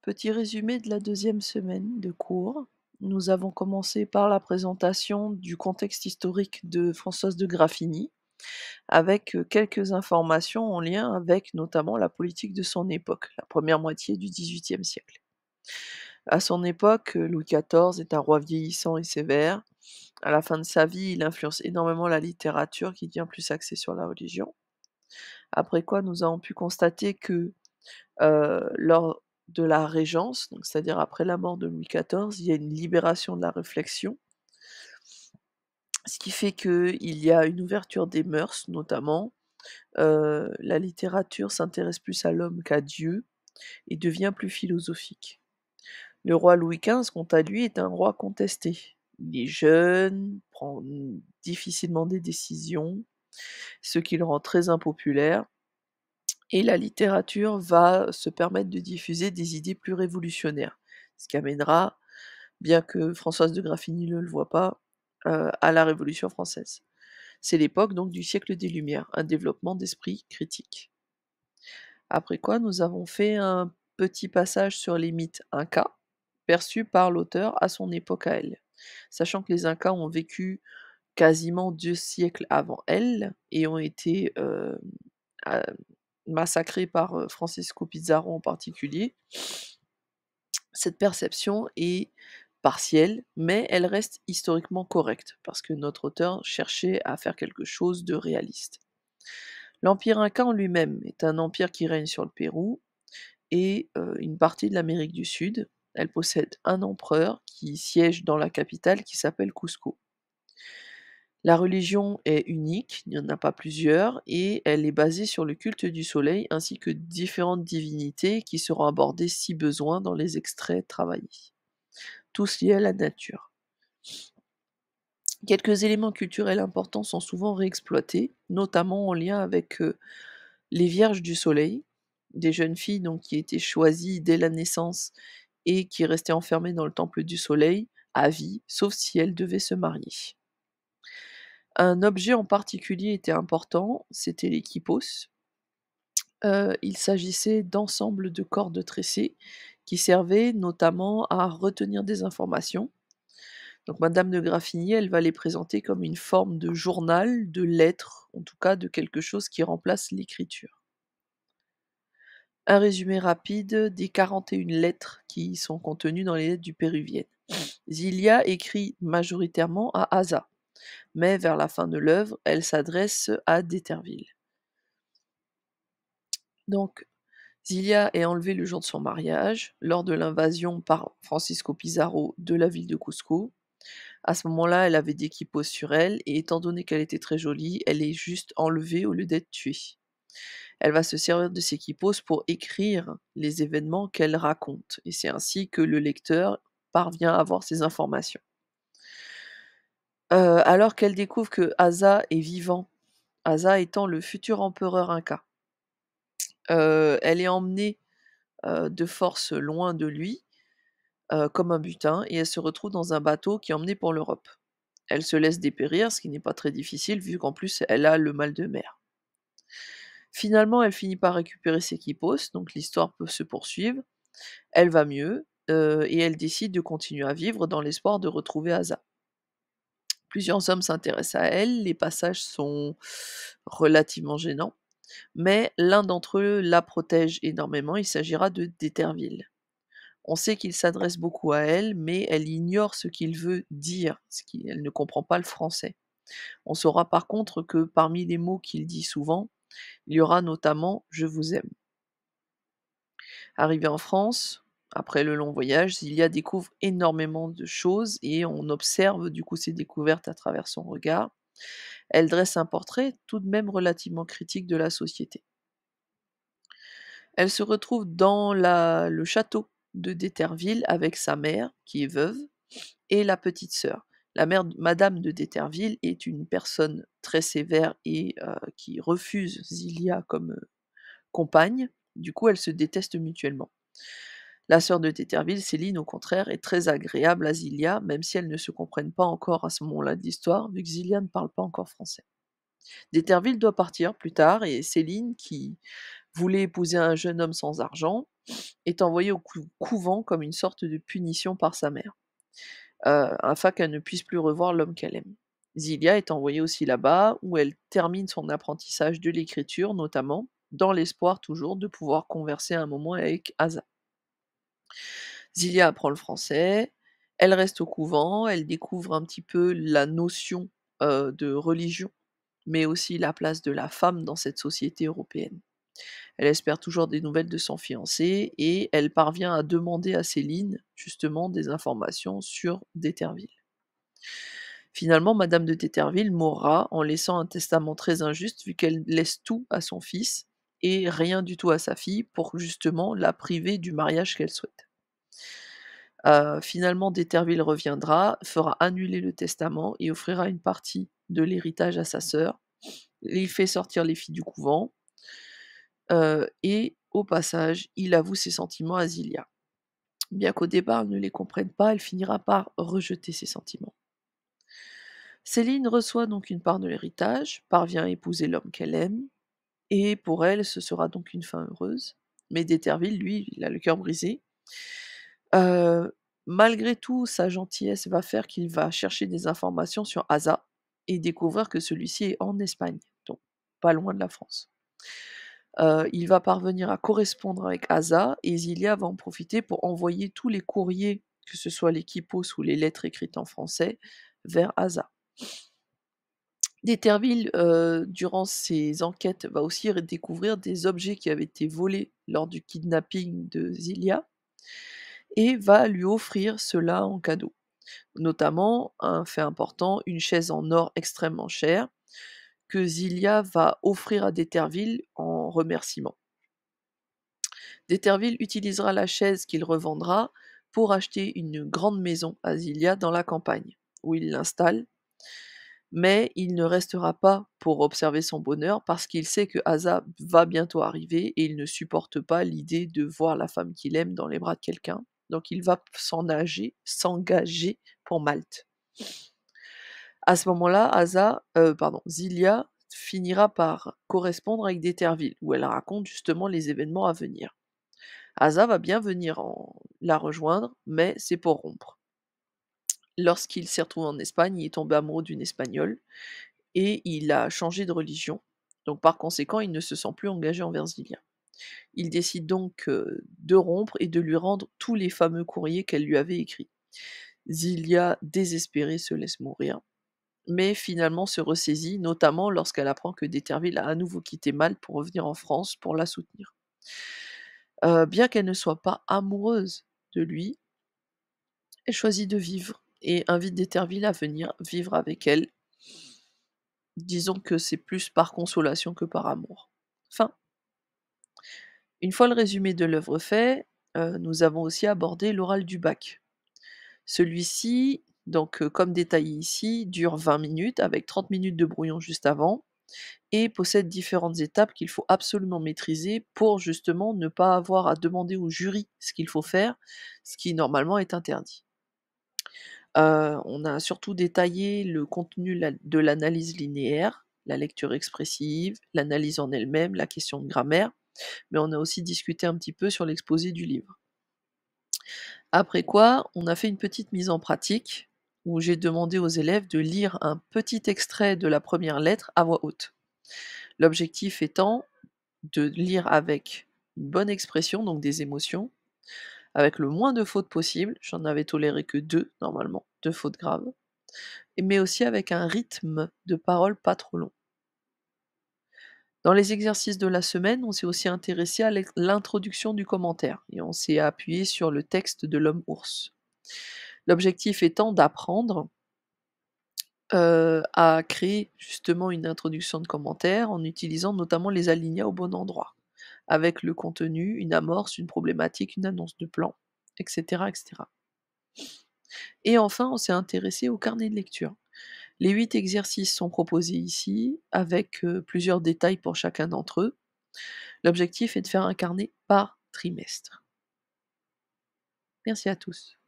Petit résumé de la deuxième semaine de cours. Nous avons commencé par la présentation du contexte historique de Françoise de Graffigny, avec quelques informations en lien avec notamment la politique de son époque, la première moitié du XVIIIe siècle. À son époque, Louis XIV est un roi vieillissant et sévère. À la fin de sa vie, il influence énormément la littérature qui devient plus axée sur la religion. Après quoi, nous avons pu constater que lors de la Régence, donc c'est-à-dire après la mort de Louis XIV, il y a une libération de la réflexion, ce qui fait qu'il y a une ouverture des mœurs notamment. La littérature s'intéresse plus à l'homme qu'à Dieu et devient plus philosophique. Le roi Louis XV, quant à lui, est un roi contesté. Il est jeune, prend difficilement des décisions, ce qui le rend très impopulaire. Et la littérature va se permettre de diffuser des idées plus révolutionnaires, ce qui amènera, bien que Françoise de Graffigny ne le voie pas, à la Révolution française. C'est l'époque donc du siècle des Lumières, un développement d'esprit critique. Après quoi, nous avons fait un petit passage sur les mythes incas, perçus par l'auteur à son époque à elle. Sachant que les Incas ont vécu quasiment 2 siècles avant elle et ont été, a massacrés par, Francisco Pizarro en particulier. Cette perception est partielle, mais elle reste historiquement correcte, parce que notre auteur cherchait à faire quelque chose de réaliste. L'Empire inca en lui-même est un empire qui règne sur le Pérou et une partie de l'Amérique du Sud. Elle possède un empereur qui siège dans la capitale qui s'appelle Cusco. La religion est unique, il n'y en a pas plusieurs, et elle est basée sur le culte du soleil ainsi que différentes divinités qui seront abordées si besoin dans les extraits travaillés, tous liés à la nature. Quelques éléments culturels importants sont souvent réexploités, notamment en lien avec les Vierges du Soleil, des jeunes filles donc qui étaient choisies dès la naissance et qui restaient enfermées dans le temple du Soleil à vie, sauf si elles devaient se marier. Un objet en particulier était important, c'était les quipos. Il s'agissait d'ensembles de cordes tressées qui servaient notamment à retenir des informations. Donc madame de Graffigny, elle va les présenter comme une forme de journal, de lettres, en tout cas de quelque chose qui remplace l'écriture. Un résumé rapide des 41 lettres qui sont contenues dans les lettres du Péruvienne. Zilia écrit majoritairement à Asa, mais vers la fin de l'œuvre, elle s'adresse à d'Eterville. Donc, Zilia est enlevée le jour de son mariage, lors de l'invasion par Francisco Pizarro de la ville de Cusco. À ce moment-là, elle avait des quipos sur elle, et étant donné qu'elle était très jolie, elle est juste enlevée au lieu d'être tuée. Elle va se servir de ces quipos pour écrire les événements qu'elle raconte, et c'est ainsi que le lecteur parvient à avoir ces informations. Alors qu'elle découvre que Asa est vivant, Asa étant le futur empereur inca, elle est emmenée de force loin de lui, comme un butin, et elle se retrouve dans un bateau qui est emmené pour l'Europe. Elle se laisse dépérir, ce qui n'est pas très difficile vu qu'en plus elle a le mal de mer. Finalement, elle finit par récupérer ses quipos, donc l'histoire peut se poursuivre. Elle va mieux, et elle décide de continuer à vivre dans l'espoir de retrouver Asa. Plusieurs hommes s'intéressent à elle, les passages sont relativement gênants, mais l'un d'entre eux la protège énormément, il s'agira de d'Eterville. On sait qu'il s'adresse beaucoup à elle, mais elle ignore ce qu'il veut dire, elle ne comprend pas le français. On saura par contre que parmi les mots qu'il dit souvent, il y aura notamment «Je vous aime». Arrivée en France, après le long voyage, Zilia découvre énormément de choses et on observe du coup ces découvertes à travers son regard. Elle dresse un portrait tout de même relativement critique de la société. Elle se retrouve dans le château de d'Eterville avec sa mère, qui est veuve, et la petite sœur. La mère, madame de d'Eterville, est une personne très sévère et qui refuse Zilia comme compagne. Du coup, elles se détestent mutuellement. La sœur de d'Eterville, Céline, au contraire, est très agréable à Zilia, même si elles ne se comprennent pas encore à ce moment-là de l'histoire, vu que Zilia ne parle pas encore français. D'Eterville doit partir plus tard et Céline, qui voulait épouser un jeune homme sans argent, est envoyée au couvent comme une sorte de punition par sa mère, afin qu'elle ne puisse plus revoir l'homme qu'elle aime. Zilia est envoyée aussi là-bas, où elle termine son apprentissage de l'écriture notamment, dans l'espoir toujours de pouvoir converser un moment avec Asa. Zilia apprend le français, elle reste au couvent, elle découvre un petit peu la notion, de religion, mais aussi la place de la femme dans cette société européenne. Elle espère toujours des nouvelles de son fiancé et elle parvient à demander à Céline, justement, des informations sur d'Eterville. Finalement, madame de Téterville mourra en laissant un testament très injuste vu qu'elle laisse tout à son fils et rien du tout à sa fille pour justement la priver du mariage qu'elle souhaite. Finalement, D'Eterville reviendra, fera annuler le testament et offrira une partie de l'héritage à sa sœur. Il fait sortir les filles du couvent, et au passage, il avoue ses sentiments à Zilia. Bien qu'au départ elle ne les comprenne pas, elle finira par rejeter ses sentiments. Céline reçoit donc une part de l'héritage, parvient à épouser l'homme qu'elle aime, et pour elle, ce sera donc une fin heureuse. Mais D'Eterville, lui, il a le cœur brisé. Heu, Malgré tout, sa gentillesse va faire qu'il va chercher des informations sur Asa et découvrir que celui-ci est en Espagne, donc pas loin de la France. Il va parvenir à correspondre avec Asa et Zilia va en profiter pour envoyer tous les courriers, que ce soit les quipos ou les lettres écrites en français, vers Asa. D'Eterville, durant ses enquêtes, va aussi découvrir des objets qui avaient été volés lors du kidnapping de Zilia et va lui offrir cela en cadeau. Notamment, un fait important, une chaise en or extrêmement chère que Zilia va offrir à D'Eterville en remerciement. D'Eterville utilisera la chaise qu'il revendra pour acheter une grande maison à Zilia dans la campagne, où il l'installe, mais il ne restera pas pour observer son bonheur parce qu'il sait que Asa va bientôt arriver et il ne supporte pas l'idée de voir la femme qu'il aime dans les bras de quelqu'un, donc il va s'engager pour Malte. À ce moment-là, Zilia finira par correspondre avec D'Eterville, où elle raconte justement les événements à venir. Asa va bien venir la rejoindre, mais c'est pour rompre. Lorsqu'il s'est retrouvé en Espagne, il est tombé amoureux d'une Espagnole et il a changé de religion. Donc par conséquent, il ne se sent plus engagé envers Zilia. Il décide donc de rompre et de lui rendre tous les fameux courriers qu'elle lui avait écrits. Zilia, désespérée, se laisse mourir, mais finalement se ressaisit, notamment lorsqu'elle apprend que D'Eterville a à nouveau quitté Malte pour revenir en France pour la soutenir. Bien qu'elle ne soit pas amoureuse de lui, elle choisit de vivre et invite D'Eterville à venir vivre avec elle. Disons que c'est plus par consolation que par amour. Fin. Une fois le résumé de l'œuvre fait, nous avons aussi abordé l'oral du bac. Celui-ci, donc comme détaillé ici, dure 20 minutes avec 30 minutes de brouillon juste avant et possède différentes étapes qu'il faut absolument maîtriser pour justement ne pas avoir à demander au jury ce qu'il faut faire, ce qui normalement est interdit. On a surtout détaillé le contenu de l'analyse linéaire, la lecture expressive, l'analyse en elle-même, la question de grammaire, mais on a aussi discuté un petit peu sur l'exposé du livre. Après quoi, on a fait une petite mise en pratique, où j'ai demandé aux élèves de lire un petit extrait de la première lettre à voix haute. L'objectif étant de lire avec une bonne expression, donc des émotions, avec le moins de fautes possible, j'en avais toléré que 2 normalement, 2 fautes graves, mais aussi avec un rythme de parole pas trop long. Dans les exercices de la semaine, on s'est aussi intéressé à l'introduction du commentaire et on s'est appuyé sur le texte de l'homme ours. L'objectif étant d'apprendre à créer justement une introduction de commentaire en utilisant notamment les alinéas au bon endroit, avec le contenu, une amorce, une problématique, une annonce de plan, et cetera, et cetera. Et enfin, on s'est intéressé au carnet de lecture. Les 8 exercices sont proposés ici, avec plusieurs détails pour chacun d'entre eux. L'objectif est de faire un carnet par trimestre. Merci à tous.